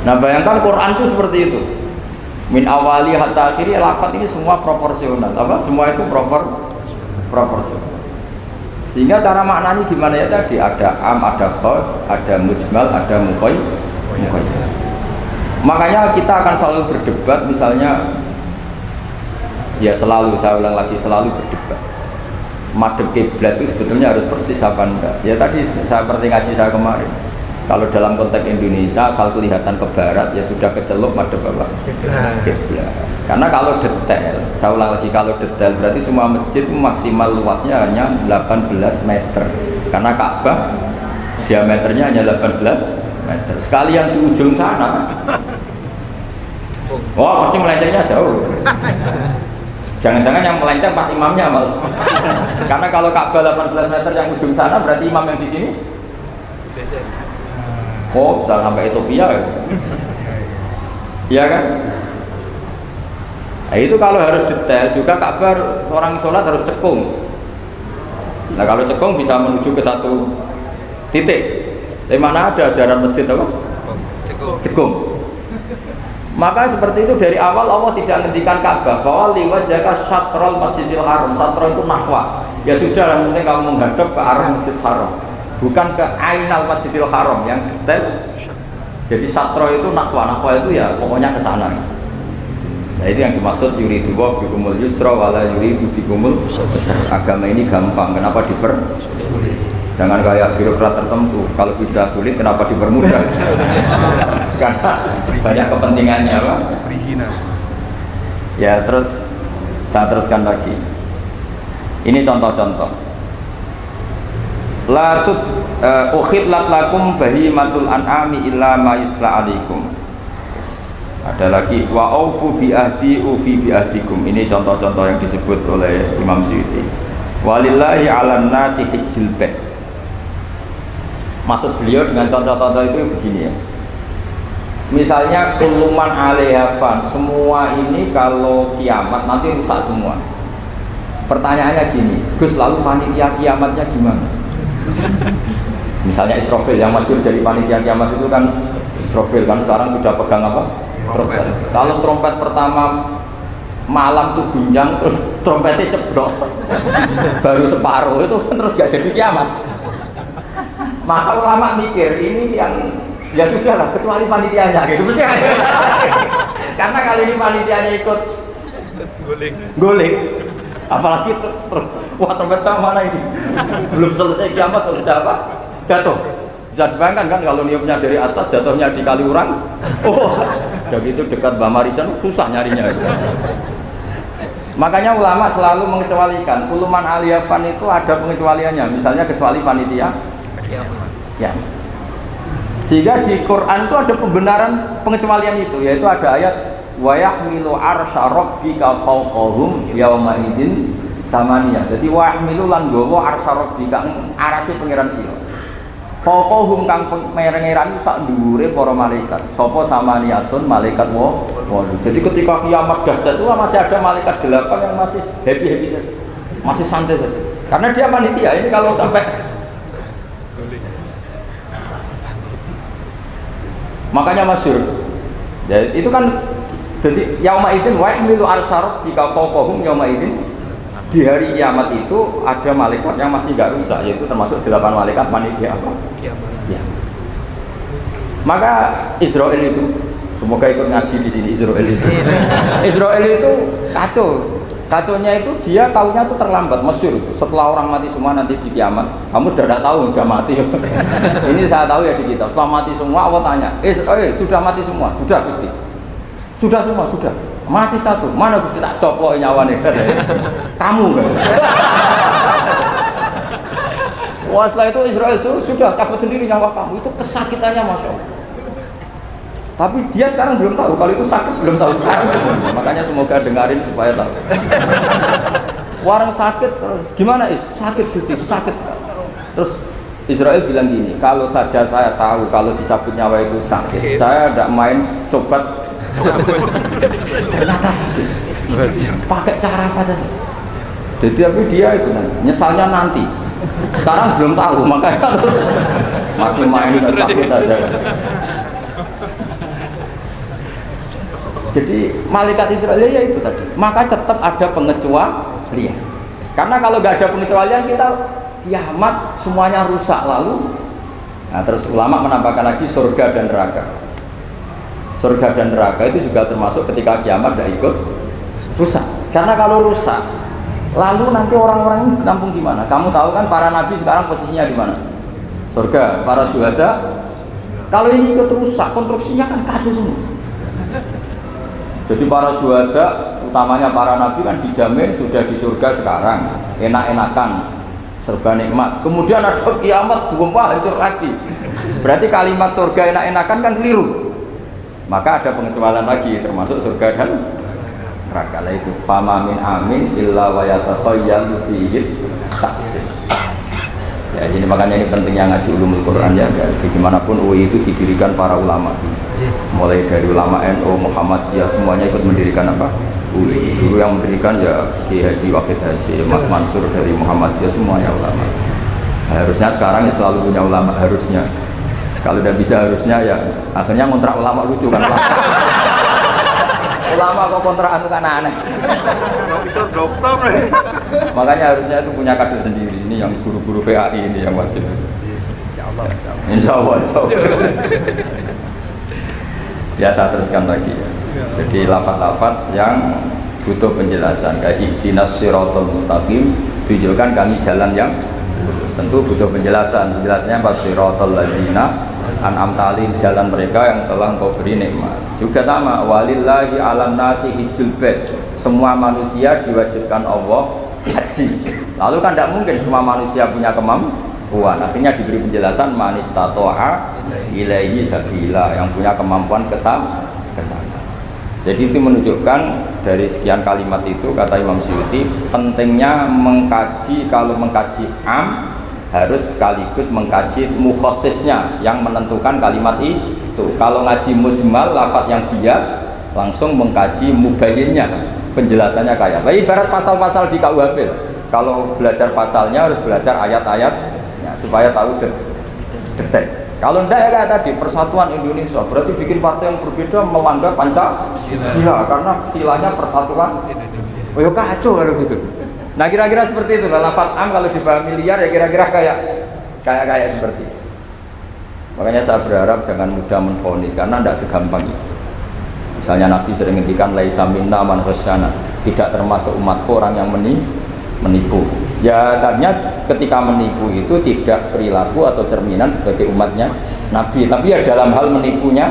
Nah bayangkan Quran itu seperti itu, min awali hatta akhiri, lafaz ini semua proporsional, apa? Semua itu proporsional. Sehingga cara maknanya gimana ya tadi, ada am, ada khos, ada mujmal, ada muqayyad. Makanya kita akan selalu berdebat, misalnya ya selalu, saya ulang lagi, selalu berdebat madhep kiblat itu sebetulnya harus persis apa enggak. Ya tadi saya seperti ngaji saya kemarin, kalau dalam konteks Indonesia asal kelihatan ke barat ya sudah kecelok madhep apa? Kiblat. Karena kalau detail, saya ulang lagi, kalau detail berarti semua masjid maksimal luasnya hanya 18 meter. Karena Ka'bah diameternya hanya 18 meter. Sekalian di ujung sana, wah pasti melencengnya jauh. Jangan-jangan yang melenceng pas imamnya malah. Karena kalau Ka'bah 18 meter yang ujung sana berarti imam yang di sini. Oh, bisa sampai Ethiopia ya? Iya kan? Nah, itu kalau harus detail juga Ka'bah orang sholat harus cekung. Nah kalau cekung bisa menuju ke satu titik. Tapi mana ada ajaran masjid apa? Cekung. Maka seperti itu dari awal Allah tidak menghentikan Ka'bah. Fawalli wajhaka syatrul masjidil haram. Syatra itu nahwa. Ya sudah, yang penting kamu menghadap ke arah masjid haram, bukan ke ainal masjidil haram yang detail. Jadi syatra itu nahwa. Nahwa itu ya pokoknya ke sana. Nah itu yang dimaksud yuridu wa bikumul yusra wala yuridu bikumul usra. Agama ini gampang, kenapa dipersulit? Jangan kayak birokrat tertentu, kalau bisa sulit kenapa dipermudah? Karena banyak kepentingannya apa? Ya terus saya teruskan lagi. Ini contoh-contoh. La tut ukhidlat lakum bahimatul an'ami illa ma yusla alaikum. Ada lagi wa aufu bi ahdi ufi bi ahdikum. Ini contoh-contoh yang disebut oleh Imam Suyuti. Walillahi 'alan nasi hijjul bait. Maksud beliau dengan contoh-contoh itu begini ya. Misalnya kuluman 'alaiha fan, semua ini kalau kiamat nanti rusak semua. Pertanyaannya gini, Gus, lalu panitia kiamatnya gimana? Misalnya Israfil yang masyhur jadi panitia kiamat itu kan Israfil kan sekarang sudah pegang apa? Trompet. Kalau trompet pertama malam tuh gunjang, terus trompetnya ceblok, baru separuh itu terus gak jadi kiamat. Maka ulama mikir ini yang ya sudahlah, kecuali panitianya gitu. Karena kali ini panitianya ikut guling, apalagi wah trompet sama mana ini belum selesai kiamat kalau sudah apa jatuh. Bisa dibayangkan kan kalau niupnya dari atas jatuhnya di Kaliurang. Oh, udah gitu dekat Mbak Marijan susah nyarinya. Makanya ulama selalu mengecualikan. Kuluman aliyafan itu ada pengecualiannya. Misalnya kecuali panitia ya. Sehingga di Quran itu ada pembenaran pengecualian itu, yaitu ada ayat wa yahmilu arsya rabbika fawqahum yauma idzin samaniyah. Jadi wa yahmilu lan gawa arsya rabbika arase pangeran sira. Fauqahum kang pangeran sak dhuwure para malaikat. Sapa samaniyatun malaikat walu. Jadi ketika kiamat dahsyat itu masih ada malaikat 8 yang masih happy-happy saja. Masih santai saja. Karena dia panitia. Ini kalau sampai makanya masyhur. Ya, itu kan jadi yauma idzin wa yahmilu arsya rabbika fauqahum yauma idzin. Di hari kiamat itu ada malaikat yang masih nggak rusak, yaitu termasuk 8 malaikat panitia apa? Ya. Maka Israel itu, semoga ikut ngaji di sini Israel itu. Israel itu kacaunya itu dia tahunya itu terlambat, masyhur. Setelah orang mati semua nanti di kiamat, kamu sudah tidak tahu sudah mati. Ini saya tahu ya di kitab. Setelah mati semua, Allah tanya, sudah mati semua? Sudah Gusti. Sudah semua, sudah. Masih satu, mana Gusti tak coplok nyawane? Kamu kan? Wah setelah itu Israel sudah cabut sendiri nyawa kamu. Itu kesakitannya Masya Allah. Tapi dia sekarang belum tahu, kalau itu sakit belum tahu sekarang. Makanya semoga dengarin supaya tahu. Orang sakit, gimana sakit Gusti? Sakit sekali. Terus Israel bilang gini, kalau saja saya tahu kalau dicabut nyawa itu sakit, saya tidak main coba. Ternyata sakit. Pakai cara apa saja? Jadi tapi dia itu nanti, nyesalnya nanti. Sekarang belum tahu, makanya terus masih main cabut aja. Jadi malaikat Israel ya itu tadi. Maka tetap ada pengecualian. Karena kalau nggak ada pengecualian kita kiamat semuanya rusak lalu. Nah terus ulama menambahkan lagi surga dan neraka. Surga dan neraka itu juga termasuk ketika kiamat tidak ikut rusak. Karena kalau rusak, lalu nanti orang-orang ini ditampung di mana? Kamu tahu kan para nabi sekarang posisinya di mana? Surga. Para syuhada, kalau ini ikut rusak, konstruksinya kan kacau semua. Jadi para syuhada, utamanya para nabi kan dijamin sudah di surga sekarang, enak-enakan, serba nikmat. Kemudian ada kiamat, gempa hancur lagi. Berarti kalimat surga enak-enakan kan keliru. Maka ada pengecualian lagi, termasuk surga dan neraka. Itu fama min amin illa wa yatakhayyalu fihi taksis. Ya, jadi makanya ini pentingnya ngaji ulumul Quran ya. Bagaimanapun UI itu didirikan para ulama. Mulai dari ulama NU, Muhammadiyah semuanya ikut mendirikan apa? UI. Dulu yang mendirikan ya Ki Haji Wahid Hasyim, Mas Mansur dari Muhammadiyah, semuanya ulama. Harusnya sekarang ya selalu punya ulama, harusnya. Kalau udah bisa harusnya ya akhirnya kontrak ulama lucu kan. Ulama kok kontrakan itu kan aneh. Profesor dokter. Makanya harusnya itu punya kader sendiri. Ini yang guru-guru VAI ini yang wajib. Insya Allah. Ya saya teruskan lagi ya. Jadi lafaz-lafaz yang butuh penjelasan kayak ihdinas siratal mustaqim, tunjukkan kami jalan yang lurus. Tentu butuh penjelasan. Penjelasannya pas siratal ladzina an'amta alaihim, jalan mereka yang telah Engkau beri nikmat. Juga sama, walillahi 'alan nasi hijjul bait. Semua manusia diwajibkan Allah haji. Lalu kan tidak mungkin semua manusia punya kemampuan. Akhirnya diberi penjelasan man istata'a ilaihi sabila, yang punya kemampuan kesana. Jadi itu menunjukkan dari sekian kalimat itu kata Imam Suyuti pentingnya mengkaji. Kalau mengkaji am harus sekaligus mengkaji mukhasisnya yang menentukan kalimat itu. Kalau ngaji mujmal, lafadz yang bias, langsung mengkaji mubayyinnya, penjelasannya kayak apa. Ibarat pasal-pasal di KUHP. Kalau belajar pasalnya harus belajar ayat-ayatnya supaya tahu detail. Kalau enggak ya kayak tadi persatuan Indonesia berarti bikin partai yang berbeda melanggar Pancasila karena silanya persatuan. Oh ya kacau kalau gitu. Nah kira-kira seperti itu lah lafadz am kalau difahami liar ya kira-kira kayak seperti itu. Makanya saya berharap jangan mudah menvonis karena tidak segampang itu. Misalnya Nabi sering ngendikan laisa minna man khasyana, tidak termasuk umatku orang yang menipu. Ya ternyata ketika menipu itu tidak perilaku atau cerminan sebagai umatnya Nabi, tapi ya dalam hal menipunya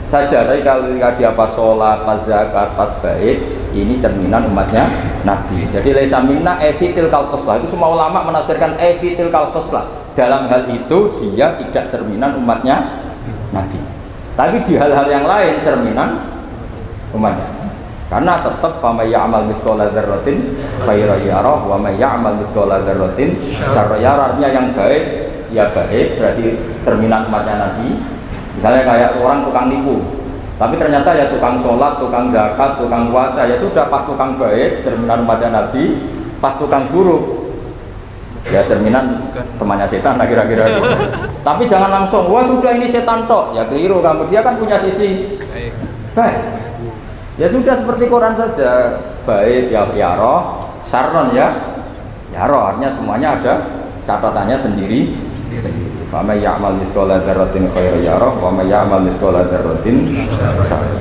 saja. Tapi kalau dia pas sholat, pas zakat, pas bait, ini cerminan umatnya Nabi. Jadi laisa minna evitil kal khoslah, itu semua ulama menafsirkan evitil kal khoslah. Dalam hal itu dia tidak cerminan umatnya Nabi. Tapi di hal-hal yang lain cerminan umatnya. Karena tetap famay ya'mal mithqala dzarratin khairan yarah wa may ya'mal mithqala dzarratin syarran yarah. Artinya yang baik ya baik, berarti cerminan umatnya Nabi. Misalnya kayak orang tukang nipu, tapi ternyata ya tukang sholat, tukang zakat, tukang puasa, ya sudah pas tukang baik, cerminan umatnya Nabi. Pas tukang buruk, ya cerminan temannya setan, kira-kira gitu. Tapi jangan langsung, wah sudah ini setan tok, ya keliru kamu. Dia kan punya sisi baik. Ya sudah seperti Quran saja, baik ya roh, syarron ya roh. Artinya semuanya ada catatannya sendiri. Fa may ya'mal mithqala dzarratin khairan yarah wa may ya'mal mithqala dzarratin syarran.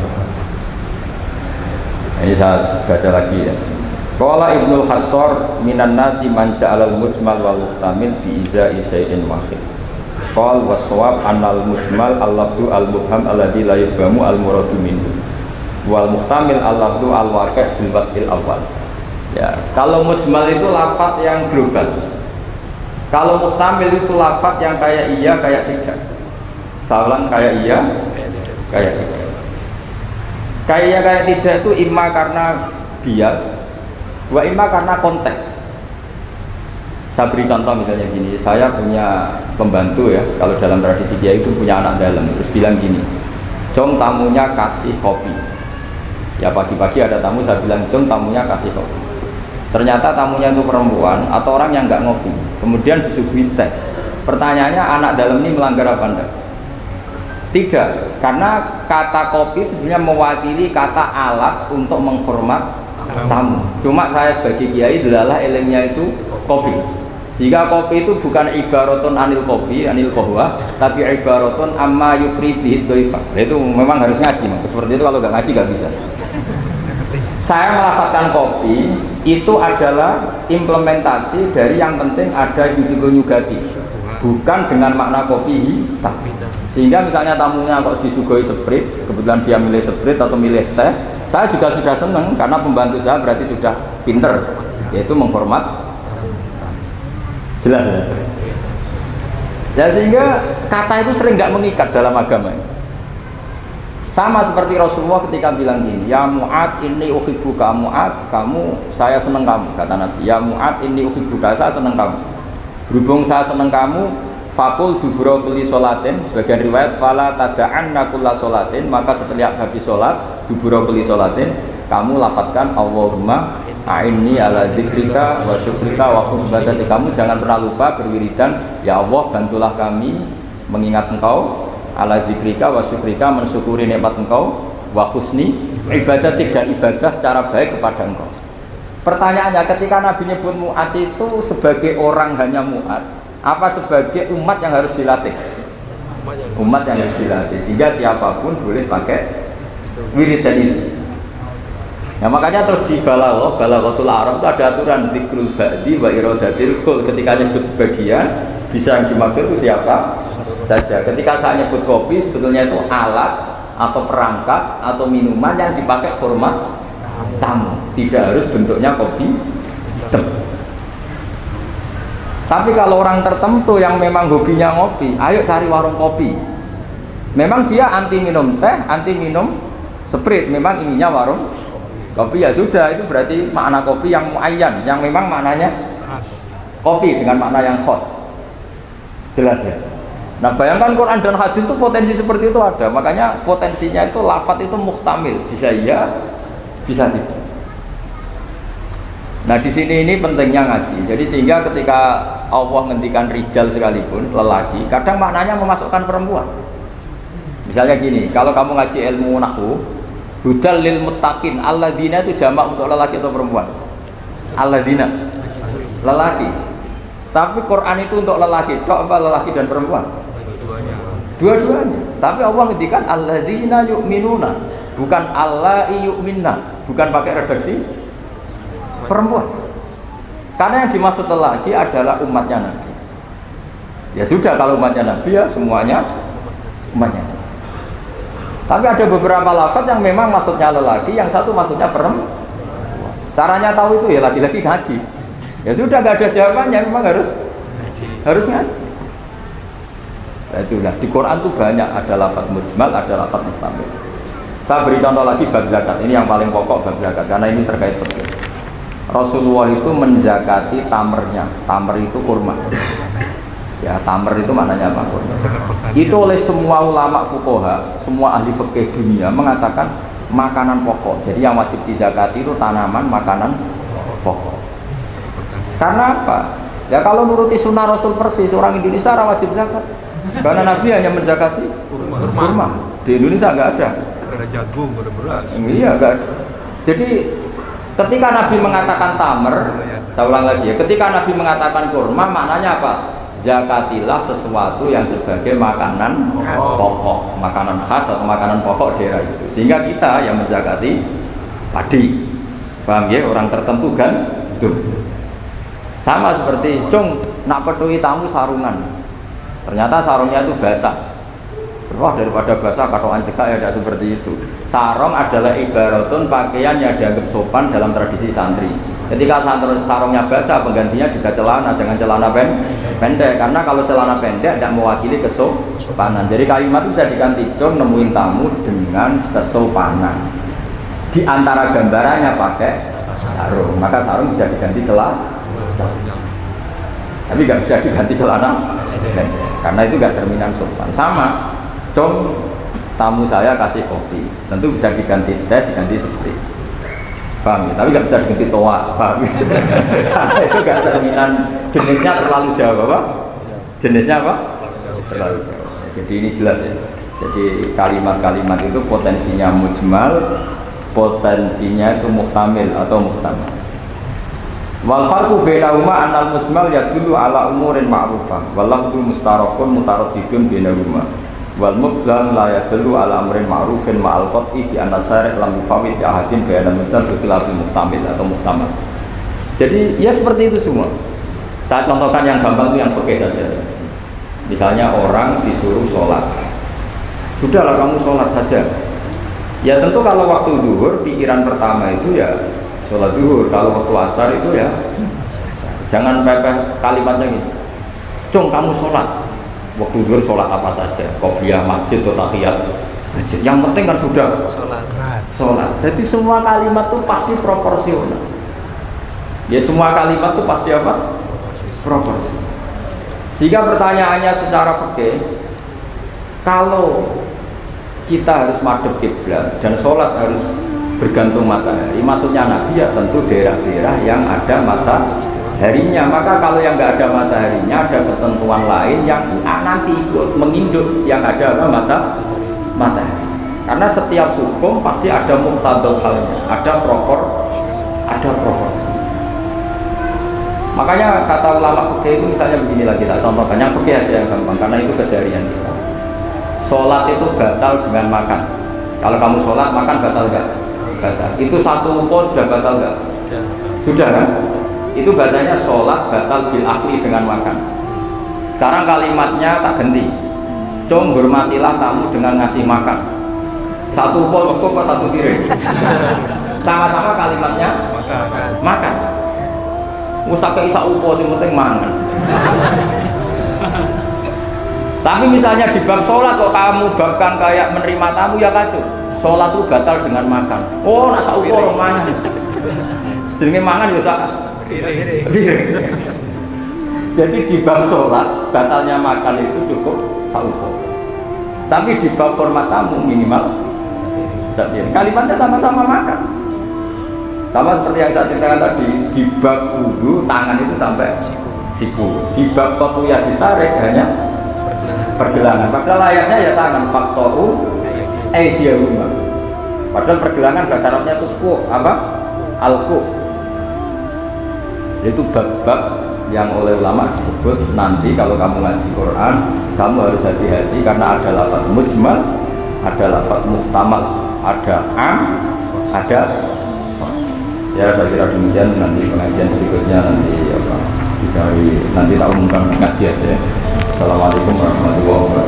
Ini saya baca lagi ya. Qala Ibnul Hassar minan nasi man ja'alal mujmal wal muhtamil bi izai syai'in wahid. Qal was-shawab annal mujmal al-lafdu al-mubham alladhi la yafhamu al-muradu minhu wal muhtamil al-lafdu al-waqi' bil wad'il awal. Ya, kalau mujmal itu lafaz yang global. Kalau muhtamil itu lafaz yang kayak iya kayak tidak. Sawalan kayak iya kayak tidak. Kayak iya kayak tidak itu imma karena bias, wa imma karena konteks. Saya beri contoh misalnya gini, saya punya pembantu ya, kalau dalam tradisi kiai itu punya anak dalam, terus bilang gini, "Jom tamunya kasih kopi." Ya pagi-pagi ada tamu, saya bilang, "Jom tamunya kasih kopi." ternyata tamunya itu perempuan atau orang yang nggak ngopi, kemudian disuguhi teh. Pertanyaannya, anak dalam ini melanggar apa enggak? Tidak, karena kata kopi itu sebenarnya mewakili kata alat untuk menghormat tamu. Cuma saya sebagai kiai adalah ilmunya itu kopi. Jika kopi itu bukan ibaratun anil kopi, anil kohwa, tapi ibaratun amma yukri bihid doifa. Itu memang harus ngaji, seperti itu kalau nggak ngaji nggak bisa. Saya melafatkan kopi itu adalah implementasi dari yang penting ada yudigo nyugati, bukan dengan makna kopi hitam. Sehingga misalnya tamunya kok disuguhi sprit, kebetulan dia milih sprit atau milih teh, saya juga sudah senang karena pembantu saya berarti sudah pinter, yaitu menghormat. Jelas ya? Ya, sehingga kata itu sering tidak mengikat dalam agama. Sama seperti Rasulullah ketika bilang gini, ya Mu'ad inni uhibbuka, Mu'ad kamu, saya senang kamu, kata Nabi. Ya Mu'ad inni uhibbuka, saya senang kamu. Berhubung saya senang kamu, fakul dubura kulli sholatin, sebagian riwayat fala tada'anna kulla sholatin, maka setiap habis sholat dubura kulli sholatin kamu lafadzkan Allahumma a'inni ala dzikrika wa syukrika wa husni ibadati. Kamu jangan pernah lupa berwiridan, ya Allah bantulah kami mengingat engkau, ala dzikrika wa syukrika, mensyukuri nikmat engkau, wa husni ibadati, dan ibadah secara baik kepada engkau. Pertanyaannya, ketika Nabi nyebut Mu'ad itu sebagai orang hanya Mu'ad, apa sebagai umat yang harus dilatih? Umat yang harus dilatih, sehingga siapapun boleh pakai wiridan itu. Nah, makanya terus di balaghatul Arab itu ada aturan zikrul ba'di wa iradatil kul. Ketika nyebut sebagian, bisa yang dimaksud itu siapa saja. Ketika saya nyebut kopi, sebetulnya itu alat atau perangkat atau minuman yang dipakai hormat tamu, tidak harus bentuknya kopi hitam. Tapi kalau orang tertentu yang memang hobinya ngopi, ayo cari warung kopi. Memang dia anti minum teh, anti minum sprit, memang ininya warung kopi, ya sudah, itu berarti makna kopi yang muayyan, yang memang maknanya kopi dengan makna yang khas. Jelas ya? Nah, bayangkan Quran dan hadis itu potensi seperti itu ada. Makanya potensinya itu lafadz itu muhtamil, bisa iya, bisa tidak. Nah, di sini ini pentingnya ngaji. Jadi sehingga ketika Allah ngendikan rijal sekalipun, lelaki, kadang maknanya memasukkan perempuan. Misalnya gini, kalau kamu ngaji ilmu nahwu, hudal lil muttaqin, alladzina itu jamak untuk lelaki atau perempuan? Alladzina, lelaki. Tapi Quran itu untuk lelaki, tok apa lelaki dan perempuan? Dua-duanya. Tapi Allah ngendikan alladzina yu'minuna, bukan allai yu'minna, bukan pakai redaksi perempuan. Karena yang dimaksud lelaki adalah umatnya Nabi. Ya sudah, kalau umatnya Nabi ya semuanya umatnya Nabi. Tapi ada beberapa lafaz yang memang maksudnya lelaki, yang satu maksudnya perempuan. Caranya tahu itu ya lagi-lagi ngaji. Ya sudah, nggak ada jawabannya, memang harus ngaji. Nah, itulah di Quran tuh banyak ada lafaz mujmal, ada lafaz mustamil. Saya beri contoh lagi bab zakat. Ini yang paling pokok, bab zakat, karena ini terkait fikih. Rasulullah itu menzakati tamernya. Tamer itu kurma. Ya, tamer itu maknanya apa? Kurma. Itu oleh semua ulama fuqaha, semua ahli fikih dunia mengatakan makanan pokok. Jadi yang wajib dizakati itu tanaman, makanan pokok. Karena apa? Ya kalau nuruti sunnah Rasul persis, orang Indonesia wajib zakat. Karena Nabi hanya menzakati kurma. Di Indonesia nggak ada. Ada jagung, ada beras. Iya, nggak ada. Jadi ketika Nabi mengatakan tamer, saya ulang lagi ya, ketika Nabi mengatakan kurma, maknanya apa? Zakatilah sesuatu yang sebagai makanan pokok, makanan khas atau makanan pokok daerah itu. Sehingga kita yang menzakati padi, paham ya? Orang tertentu kan, itu sama seperti cung nak peduli tamu sarungan, ternyata sarungnya itu basah. Wah, daripada basah katokan cekak, ya tidak seperti itu. Sarung adalah ibaratun pakaian yang dianggap sopan dalam tradisi santri. Ketika sarungnya basah, penggantinya juga celana, jangan celana pendek. Karena kalau celana pendek tidak mewakili kesopanan. Jadi kalimat itu bisa diganti, cung nemuin tamu dengan kesopanan. Di antara gambarannya pakai sarung, maka sarung bisa diganti celana. Tapi nggak bisa diganti celana pendek, karena itu nggak cerminan sopan. Sama. Tamu saya kasih kopi, tentu bisa diganti teh, diganti sprit. paham ya? Tapi nggak bisa diganti toa, paham ya? Karena itu nggak cerminan jenisnya terlalu jauh, apa? Jenisnya apa? Terlalu jauh. Jadi ini jelas ya. Jadi kalimat-kalimat itu potensinya mujmal, potensinya itu muhtamil atau muhtamal. Wal farqu bainahuma annal mujmal yadullu ala umurin ma'rufah wal lafdhu mustarakun mutaraddidun bainahuma wal mubham la yadullu ala amrin ma'rufin ma'al qat'i bi anna syari' lam yufawwid ahadin bainal mujmal bi khilafil muhtamil atau muhtamal. Jadi ya seperti itu semua. Saya contohkan yang gampang itu yang fikih saja. Misalnya orang disuruh sholat, sudahlah kamu sholat saja. Ya tentu kalau waktu zuhur pikiran pertama itu ya sholat zuhur. Kalau waktu asar itu ya jangan pepeh kalimatnya gitu. Cung kamu sholat. Waktu zuhur sholat apa saja, qobliyah masjid atau tahiyat. Yang penting kan sudah sholat. Jadi semua kalimat itu pasti proporsional. Ya semua kalimat itu pasti apa? Proporsional. Sehingga pertanyaannya secara fikih, kalau kita harus madhep kiblat dan sholat harus bergantung matahari, maksudnya Nabi ya tentu daerah-daerah yang ada mataharinya. Maka kalau yang nggak ada mataharinya, ada ketentuan lain yang nanti ikut menginduk yang ada matahari. Karena setiap hukum pasti ada muqtadal halnya, ada proporsi. Makanya kata ulama fikih itu misalnya begini lagi, tak contohkan yang fikih aja yang gampang karena itu keseharian kita. Sholat itu batal dengan makan. Kalau kamu sholat makan batal nggak? Batal. Itu satu upo sudah batal nggak? Sudah kan? Itu bahasanya sholat batal bil akli dengan makan. Sekarang kalimatnya tak ganti. Cung hormatilah tamu dengan ngasih makan. Satu upo apa satu piring? Sama-sama kalimatnya makan. Mustaqil isa upo sing penting mangan. Tapi misalnya di bab sholat kok kamu babkan kayak menerima tamu ya kacau. Sholat itu batal dengan makan. Oh nak sak upo orang mangan. Sedenge mangan ya sak. Jadi di bab sholat batalnya makan itu cukup sak upo. Tapi di bab hormat tamu minimal sak piring. Kalimatnya sama-sama makan. Sama seperti yang saya ceritakan tadi, di bab wudu tangan itu sampai siku. Di bab qat'iyah disarik hanya pergelangan. Padahal layaknya ya tangan faktoru aydiyahuma. Padahal pergelangan bahasa Arabnya itu ku apa? Alku. Itu bab-bab yang oleh ulama disebut nanti kalau kamu ngaji Quran, kamu harus hati-hati karena ada lafaz mujmal, ada lafaz muhtamal, ada ada. Ya saya kira demikian, nanti pengajian berikutnya nanti apa dicari, nanti tak umumkan ngaji aja. Assalamualaikum warahmatullahi wabarakatuh.